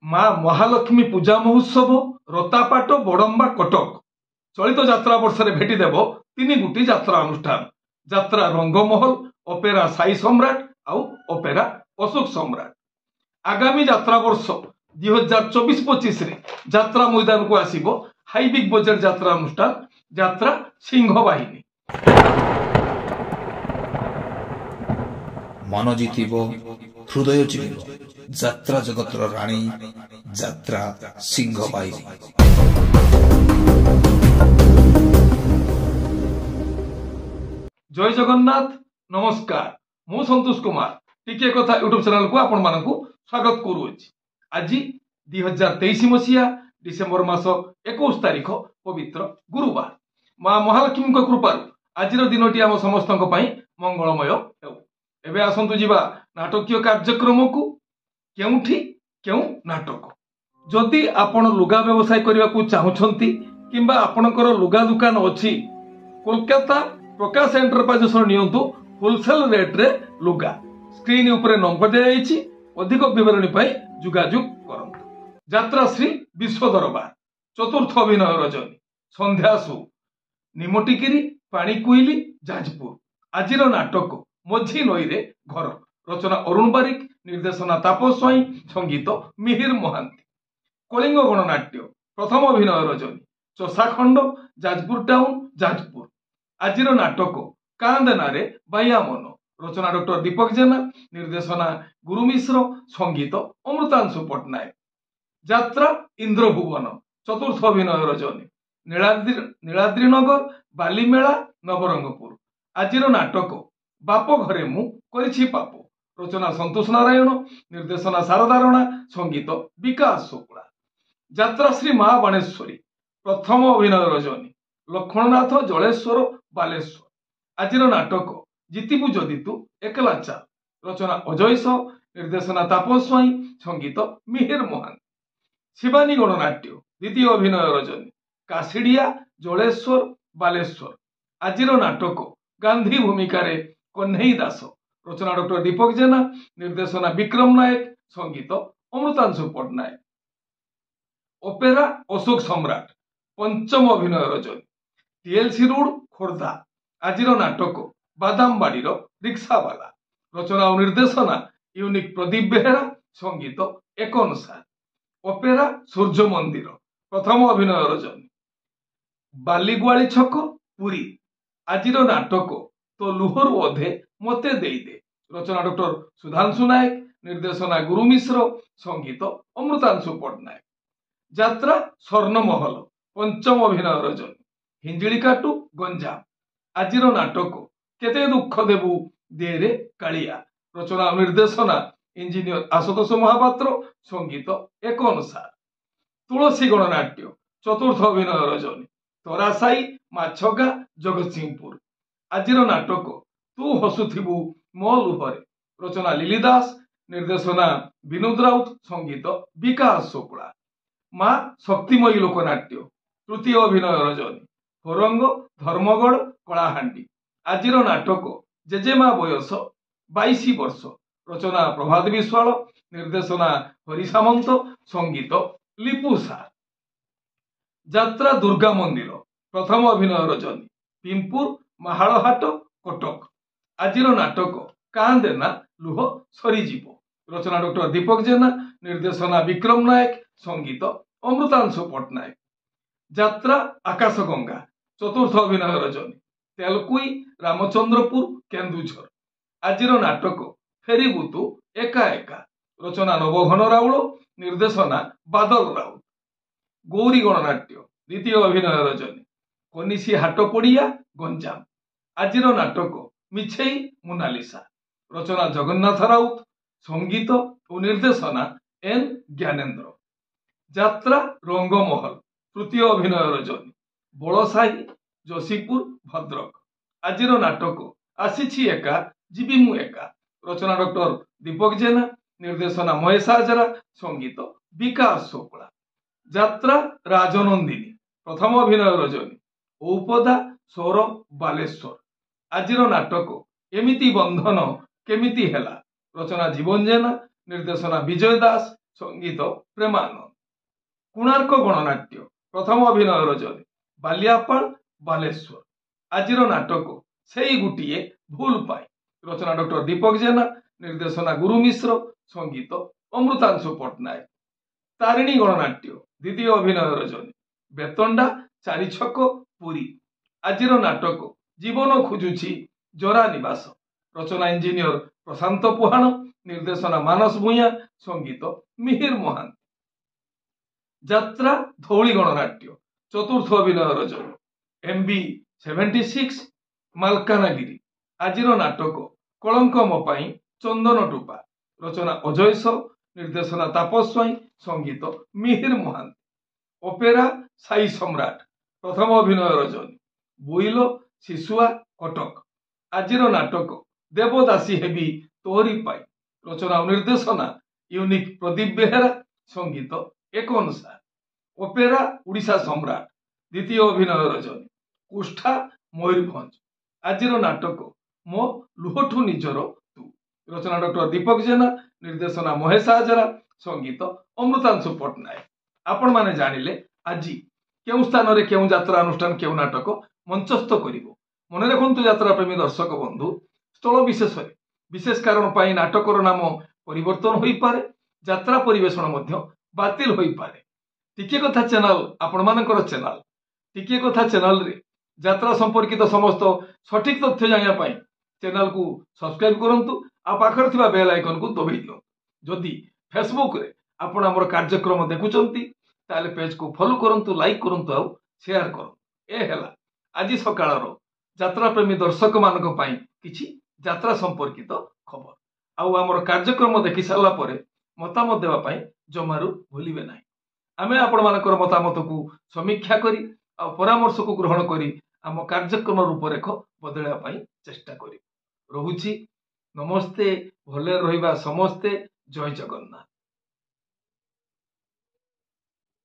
माँ महालक्ष्मी पूजा महोत्सव रतापाट बड़म्बा कटक चलित यात्रा वर्ष भेटिदेव तीन गोटी यात्रा अनुष्ठान यात्रा रंगमहल अपेरा साई सम्राट आउ अपेरा अशोक सम्राट। आगामी यात्रा वर्ष 2024-25 यात्रा मैदान को आसिबो हाई बिग बजेट यात्रा अनुष्ठान यात्रा सिंह बाहिनी। मन जितिबो हृदय जितिबो यात्रा जगतर राणी यात्रा सिंह बाहिनी। जय जगन्नाथ नमस्कार मु संतोष कुमार टिके कथा यूट्यूब चैनल को आपण मानकु स्वागत करूछि। आज 2023 मसीहा डिसेम्बर मास 21 तारिख पवित्र गुरुवार माँ महालक्ष्मी कृपा आज दिनटी आम समस्त मंगलमय हेउ। एबे आसंतु जीवा नाटकीय कार्यक्रम को केउठी केउ नाटक। जदि आपण लुगा व्यवसाय करने को चाहूछंती किंबा आपणकर लुगा दुकान अछि कोलकाता प्रकाश एंटरप्राइजेस नियंतु होलसेल रेट रे लुगा स्क्रीन ऊपर नंबर दिया जाइछि। अधिक विवरणी पाई जोगाजोग करंतु। यात्रा श्री विश्व दरबार चतुर्थ अभिनय रजनी संध्या सु निमोटिगिरी पाणीकुइली जाजपुर। आजिर नाटक मझी नई रे घर रचना अरुण बारिक निर्देशना तापस स्वाई संगीत मिहिर महांती। कलिंग गणनाट्य प्रथम अभिनय रजनी चषाखंड जाजपुर टाउन जाजपुर। आजिर नाटक कांदेनारे बाया मन रचना डॉक्टर दीपक जेना निर्देशना गुरु मिश्र संगीत अमृतांशु पट्टनायक। यात्रा इंद्रभुवन चतुर्थ अभिनय रजनी नीलाद्रीनगर बालीमेला नवरंगपुर। आजिर नाटक बाप घरे मु करिछि पाप रचना संतोष नारायण निर्देशना शारदा राणा संगीत विकास शुक्ला। यात्रा श्री माँ बाणेश्वरी प्रथम अभिनय रजनी लक्ष्मणनाथ जलेश्वर बालेश्वर। आजिर नाटक जितिबु जदि तू एकला चाल रचना अजय सह निर्देशना तापस स्वाई संगीत मिहिर मोहन। शिवानी गणनाट्य द्वितीय अभिनय रजनी काशीडिया जलेश्वर बालेश्वर। आजिर नाटक गांधी भूमिका कन्हई दास रचना डॉक्टर दीपक जेना निर्देशना विक्रम नायक संगीत अमृतांशु पट्टनायक। अपेरा अशोक सम्राट पंचम अभिनय रजनी टीएलसी रोड खोर्धा। आजिर नाटक बादामबाड़ीर रिक्सावाला रचना और निर्देशना यूनिक प्रदीप बेहेरा संगीत एक अनुसार। अपेरा सूर्य मंदिर प्रथम अभिनय रजनी बालीगुआली छक पुरी। आजिर नाटक तो लुहरु अधे मते देई दे रचना डॉक्टर सुधांशु नायक निर्देशना गुरु मिश्र संगीत अमृतांशु पट्टनायक। यात्रा स्वर्णमहल पंचम अभिनय रजनी हिंजिलिकाटू गंजाम। आजिर नाटक केते दुख देबू देरे कालिया रचना निर्देशना इंजीनियर आशुतोष महापात्र संगीत एक अनुसार। तुलसी गणनाट्य चतुर्थ अभिनय रजनी तरासाई माछगा जगतसिंहपुर। आजिर नाटक तू हसुथिबू मो लुहरे रचना लिली दास निर्देशना विनोद राउत संगीत विकास शुक्ला। माँ शक्तिमयी लोकनाट्य तृतीय अभिनय रजनी होरंग धर्मगढ़ कलाहांडी। आजिर नाटक जेजेमा बयस 22 वर्ष रचना प्रभात विश्वाल निर्देशना हरि सामंत संगीत लिपू सार। यात्रा दुर्गा मंदिर प्रथम अभिनय रजनी पिंपुर महालहाट कटक। आजिर नाटक कांदेना लुह सरीजीव रचना डॉक्टर दीपक जेना निर्देशना विक्रम नायक संगीत अमृतांशु पट्टनायक। यात्रा आकाशगंगा चतुर्थ अभिनय रजनी तेलकुई रामचंद्रपुर केन्दुझर। आजिर नाटक फेरीबुतु एका एका रचना नवघन राउल निर्देशना बादल राउत। गौरी गणनाट्य द्वितीय अभिनय रजनी कनिसी हाट पड़िया गंजाम। आजिर नाटक मिछेई मोनालिसा रचना जगन्नाथ राउत संगीत और निर्देशना एन ज्ञानेन्द्र। यात्रा रंगमहल तृतीय अभिनय रजनी बड़साही जोशीपुर भद्रक। आजिर नाटक आसीछि एका जीवी मु एका रचना डॉक्टर दीपक जेना निर्देशना महेश हाजरा संगीत विकास शुक्ला। यात्रा राजनंदिनी प्रथम अभिनय रजनी औपदा सौर बालेश्वर। आजिर नाटक एमिति बंधन केमिति हेला रचना जीवन जेना निर्देशना विजय दास संगीत प्रेमानंद। कोणार्क गणनाट्य प्रथम अभिनय रजनी बालियापाल बालेश्वर। आज नाटक से गोटे भूल पाई रचना डॉक्टर दीपक जेना, निर्देशना गुरु मिश्र, संगीत अमृतांशु पट्टनायक। तारिणी गणनाट्य द्वितीय अभिनय रजनी बेतंडा चारि छक पुरी। आज नाटक जीवन खोजुछि जरा निवास। रचना इंजीनियर प्रशांत पुहाण, निर्देशना मानस भूया, संगीत मिहिर महांती। यात्रा धौली गणनाट्य चतुर्थ अभिनय रजनी MB 76 मालकानगिरी। आज नाटक कलंक मो पाई चंदन टूपा। रचना अजय स, निर्देशना तापस स्वाई, संगीत मिहिर महांती। ओपेरा साई सम्राट प्रथम अभिनय रजनी बोइलो शिशुआ कटक। आज नाटक देवदासी हेबी तोहरी पाई। रचना और निर्देशना यूनिक प्रदीप बेहेरा, संगीत एक अनुसार। ओपेरा उड़ीसा सम्राट द्वितीय अभिनय रजनी कुष्ठा मयूरभंज। आज नाटक मो लुहठू निजर तू। रचना डॉक्टर दीपक जेना, निर्देशना महेश हाजरा, संगीत अमृतांशु पट्टनायक। आपण माने जानिले आज केउ स्थान रे केउ यात्रा अनुष्ठान केउ नाटक मंचस्थ करिवो। मन रखंतु यात्रा प्रेमी दर्शक बंधु, स्थल विशेष विशेष कारण पाई नाटकर नाम परिवर्तन होई पारे, यात्रा परिवेषण मध्य बातिल होई पारे। टिके कथा चैनल आपण मानकर चैनल। टिके कथा चैनल रे यात्रा संपर्कित समस्त सठिक तथ्य जानिया पाई चैनल को सब्सक्राइब करंतु आ पाखर थिबा बेल आइकन को दबाई दियो। जदि फेसबुक रे आपण हमर कार्यक्रम देखुचंती ताले पेज को फॉलो करंतु, लाइक करंतु आ शेयर करंतु। ए हेला आज सकाळर यात्रा प्रेमी दर्शक मानक पाई किछि यात्रा संपर्कित खबर। आउ हमर कार्यक्रम देखि सारला परे मतामत देवा पाई जमारू भूलिबे नाही। आमे आपण मानकर मतामत को समीक्षा करी आ परामर्श को ग्रहण करी आम कार्यक्रम रूपरेख बदलवा पाई चेष्टा करी। रहुछि नमस्ते, भले रहिबा समस्ते। जय जगन्नाथ।